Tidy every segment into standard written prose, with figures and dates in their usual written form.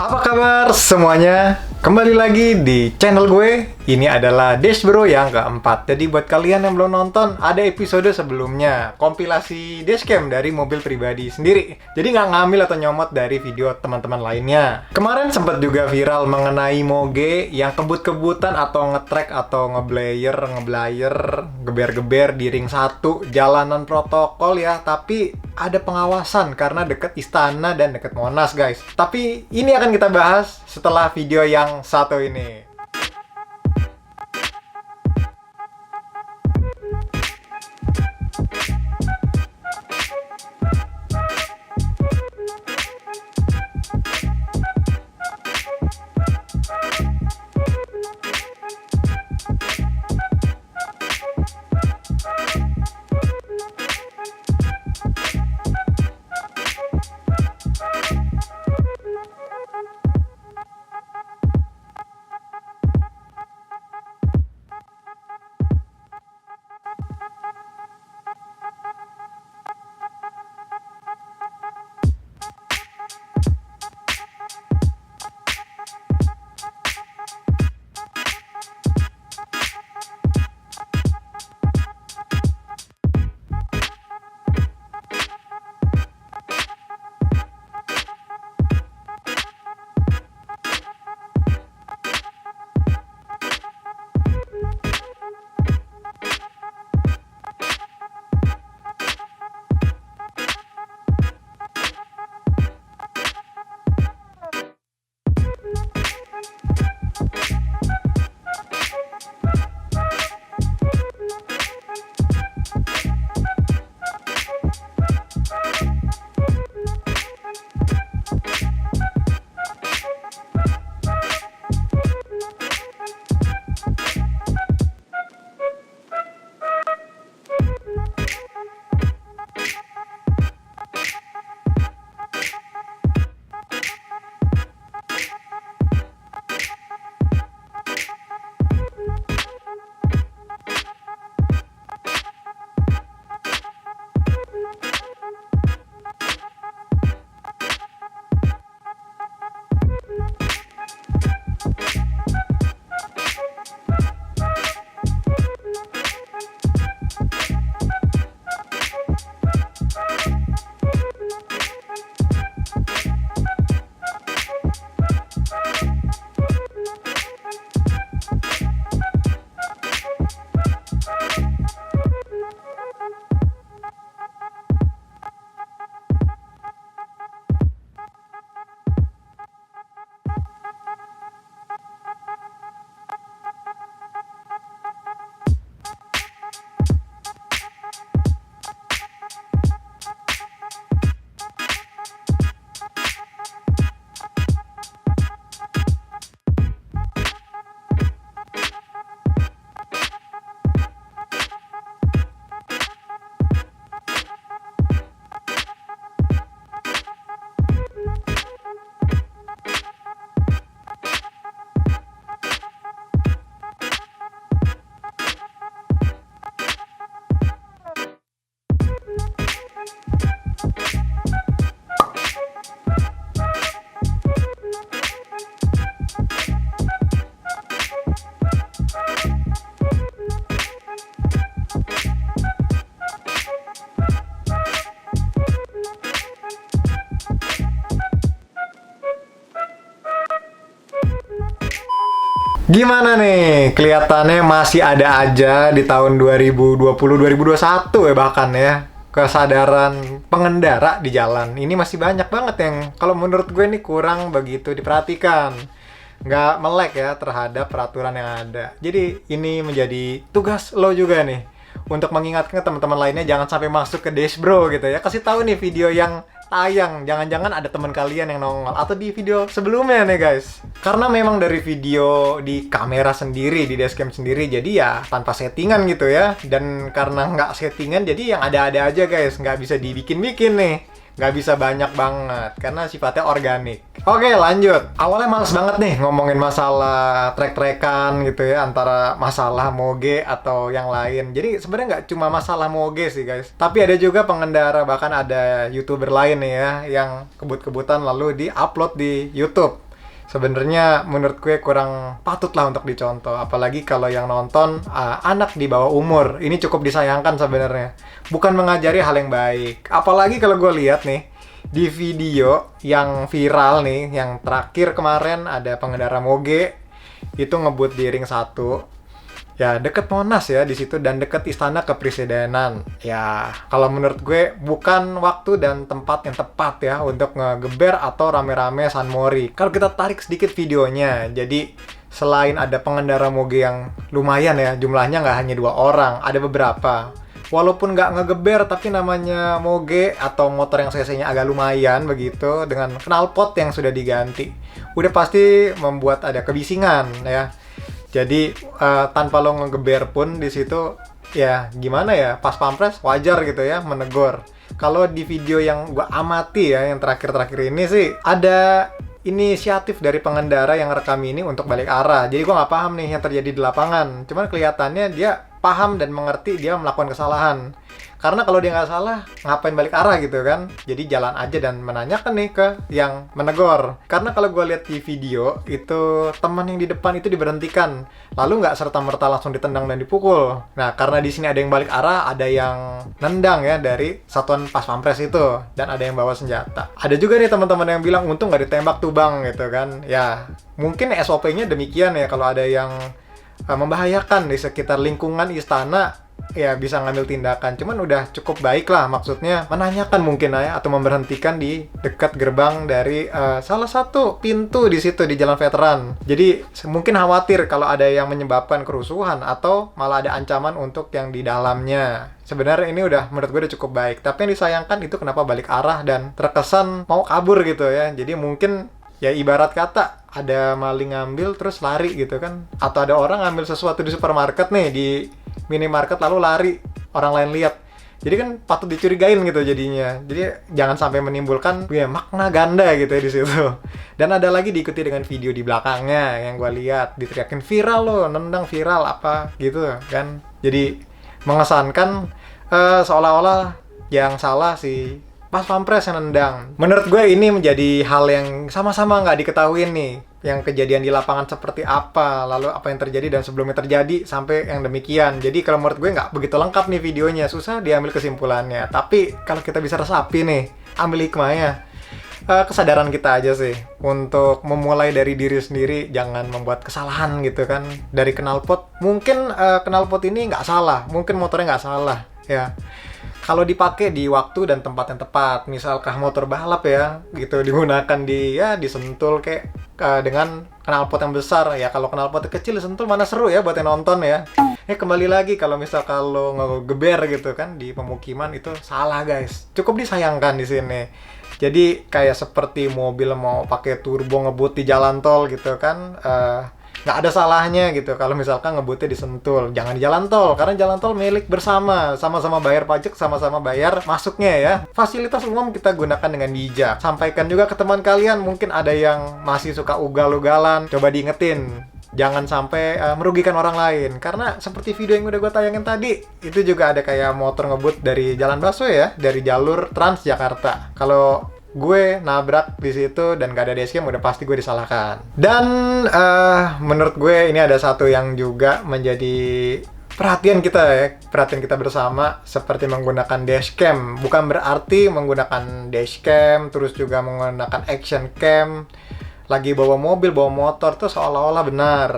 Apa kabar semuanya? Kembali lagi di channel gue. Ini adalah Dash Bro yang keempat. Jadi buat kalian yang belum nonton, ada episode sebelumnya kompilasi dashcam dari mobil pribadi sendiri. Jadi nggak ngambil atau nyomot dari video teman-teman lainnya. Kemarin sempat juga viral mengenai moge yang kebut-kebutan atau nge-track atau ngeblayer, geber-geber di ring 1 jalanan protokol ya. Tapi ada pengawasan karena deket istana dan deket Monas guys. Tapi ini akan kita bahas setelah video yang satu ini. Gimana nih? Kelihatannya masih ada aja di tahun 2020-2021 ya bahkan ya. Kesadaran pengendara di jalan. Ini masih banyak banget yang kalau menurut gue ini kurang begitu diperhatikan. Nggak melek ya terhadap peraturan yang ada. Jadi ini menjadi tugas lo juga nih. Untuk mengingatkan teman-teman lainnya jangan sampai masuk ke Dash Bro gitu ya. Kasih tahu nih video yang tayang, jangan-jangan ada teman kalian yang nongol atau di video sebelumnya nih guys. Karena memang dari video di kamera sendiri, di dashcam sendiri, jadi ya tanpa settingan gitu ya. Dan karena nggak settingan, jadi yang ada-ada aja guys, nggak bisa dibikin-bikin nih. Nggak bisa banyak banget, karena sifatnya organik. Oke, lanjut. Awalnya males banget nih ngomongin masalah trek-trekan gitu ya, antara masalah moge atau yang lain. Jadi sebenarnya nggak cuma masalah moge sih guys, tapi ada juga pengendara, bahkan ada YouTuber lain nih ya, yang kebut-kebutan lalu di-upload di YouTube. sebenarnya menurut gue kurang patut lah untuk dicontoh, apalagi kalau yang nonton anak di bawah umur. Ini cukup disayangkan sebenarnya, bukan mengajari hal yang baik. Apalagi kalau gue lihat nih di video yang viral nih, yang terakhir kemarin ada pengendara moge itu ngebut di ring 1 ya, deket Monas ya di situ, dan deket Istana Kepresidenan. Ya, kalau menurut gue bukan waktu dan tempat yang tepat ya untuk ngegeber atau rame-rame San Mori. Kalau kita tarik sedikit videonya, jadi selain ada pengendara moge yang lumayan ya, jumlahnya nggak hanya 2 orang, ada beberapa. Walaupun nggak ngegeber, tapi namanya moge atau motor yang cc-nya agak lumayan begitu, dengan knalpot yang sudah diganti, udah pasti membuat ada kebisingan ya. Jadi tanpa lo ngegeber pun di situ ya gimana ya, pas pampres wajar gitu ya menegur. Kalau di video yang gua amati ya, yang terakhir-terakhir ini sih ada inisiatif dari pengendara yang rekam ini untuk balik arah. Jadi gua nggak paham nih yang terjadi di lapangan. Cuman kelihatannya dia paham dan mengerti dia melakukan kesalahan. Karena kalau dia nggak salah, ngapain balik arah gitu kan? Jadi jalan aja dan menanyakan nih ke yang menegur. Karena kalau gue lihat di video, itu teman yang di depan itu diberhentikan. Lalu nggak serta-merta langsung ditendang dan dipukul. Nah, karena di sini ada yang balik arah, ada yang nendang ya dari satuan pas pampres itu. Dan ada yang bawa senjata. Ada juga nih teman-teman yang bilang, untung nggak ditembak tuh bang gitu kan. Ya, mungkin SOP-nya demikian ya, kalau ada yang membahayakan di sekitar lingkungan istana, ya bisa ngambil tindakan. Cuman udah cukup baik lah, maksudnya menanyakan mungkin ya, atau memberhentikan di dekat gerbang dari salah satu pintu di situ di Jalan Veteran. Jadi mungkin khawatir kalau ada yang menyebabkan kerusuhan atau malah ada ancaman untuk yang di dalamnya. Sebenarnya ini udah menurut gue udah cukup baik. Tapi yang disayangkan itu kenapa balik arah dan terkesan mau kabur gitu ya. Jadi mungkin ya ibarat kata ada maling ngambil terus lari gitu kan, atau ada orang ngambil sesuatu di supermarket nih, di minimarket lalu lari, orang lain lihat. Jadi kan patut dicurigain gitu jadinya. Jadi jangan sampai menimbulkan ya makna ganda gitu ya di situ. Dan ada lagi diikuti dengan video di belakangnya yang gue lihat diteriakin viral loh, nendang viral apa gitu kan. Jadi mengesankan seolah-olah yang salah si pas pampres yang nendang. Menurut gue ini menjadi hal yang sama-sama nggak diketahui nih, yang kejadian di lapangan seperti apa, lalu apa yang terjadi dan sebelumnya terjadi sampai yang demikian. Jadi kalau menurut gue nggak begitu lengkap nih videonya, susah diambil kesimpulannya. Tapi kalau kita bisa resapi nih, ambil hikmahnya, kesadaran kita aja sih untuk memulai dari diri sendiri, jangan membuat kesalahan gitu kan. Dari knalpot, mungkin knalpot ini nggak salah, mungkin motornya nggak salah ya, kalau dipakai di waktu dan tempat yang tepat. Misalkah motor balap ya gitu digunakan di ya disentul kayak dengan knalpot yang besar ya. Kalau knalpot kecil disentul mana seru ya buat yang nonton ya. Kembali lagi kalau misal kalau ngegeber gitu kan di pemukiman, itu salah guys, cukup disayangkan di sini. Jadi kayak seperti mobil mau pakai turbo ngebut di jalan tol gitu kan, nggak ada salahnya gitu kalau misalkan ngebutnya disentul. Jangan di jalan tol, karena jalan tol milik bersama, sama-sama bayar pajak, sama-sama bayar masuknya ya. Fasilitas umum kita gunakan dengan bijak. Sampaikan juga ke teman kalian, mungkin ada yang masih suka ugal-ugalan, coba diingetin jangan sampai merugikan orang lain. Karena seperti video yang udah gue tayangin tadi, itu juga ada kayak motor ngebut dari jalan busway ya, dari jalur Transjakarta. Kalau gue nabrak di situ dan gak ada dashcam, udah pasti gue disalahkan. Dan menurut gue ini ada satu yang juga menjadi perhatian kita ya, perhatian kita bersama, seperti menggunakan dashcam. Bukan berarti menggunakan dashcam terus juga menggunakan action cam lagi bawa mobil, bawa motor tuh seolah-olah benar.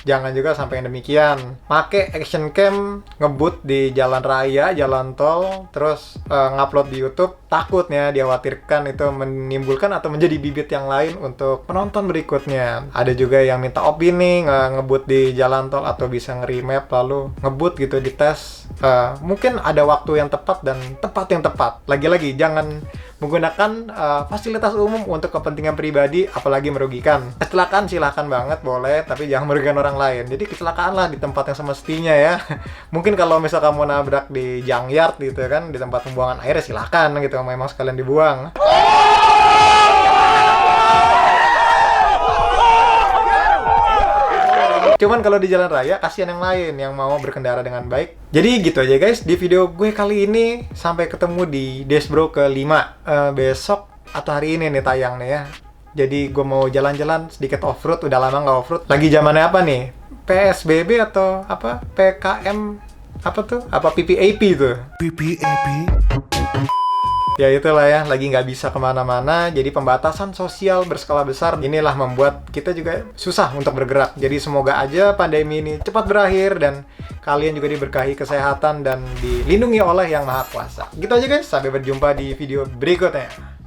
Jangan juga sampai yang demikian. Pakai action cam ngebut di jalan raya, jalan tol, terus ngupload di YouTube, takutnya dikhawatirkan itu menimbulkan atau menjadi bibit yang lain untuk penonton berikutnya. Ada juga yang minta opini ngebut di jalan tol atau bisa nge-remap lalu ngebut gitu di tes. Mungkin ada waktu yang tepat dan tempat yang tepat. Lagi-lagi jangan menggunakan fasilitas umum untuk kepentingan pribadi, apalagi merugikan. Kecelakaan silahkan banget, boleh, tapi jangan merugikan orang lain. Jadi kecelakaan lah di tempat yang semestinya ya. Mungkin kalau misal kamu nabrak di junkyard gitu kan, di tempat pembuangan air, silahkan gitu, memang sekalian dibuang. Cuman kalau di jalan raya, kasihan yang lain yang mau berkendara dengan baik. Jadi gitu aja guys, di video gue kali ini. Sampai ketemu di Dashbro ke-5 besok atau hari ini nih tayang nih ya. Jadi gue mau jalan-jalan sedikit off-road, udah lama nggak off-road. Lagi zamannya apa nih? PSBB atau apa? PKM apa tuh? Apa PPAP tuh? PPAP. Ya itulah ya, lagi nggak bisa kemana-mana, jadi pembatasan sosial berskala besar inilah membuat kita juga susah untuk bergerak. Jadi semoga aja pandemi ini cepat berakhir dan kalian juga diberkahi kesehatan dan dilindungi oleh Yang Maha Kuasa. Gitu aja guys, sampai berjumpa di video berikutnya.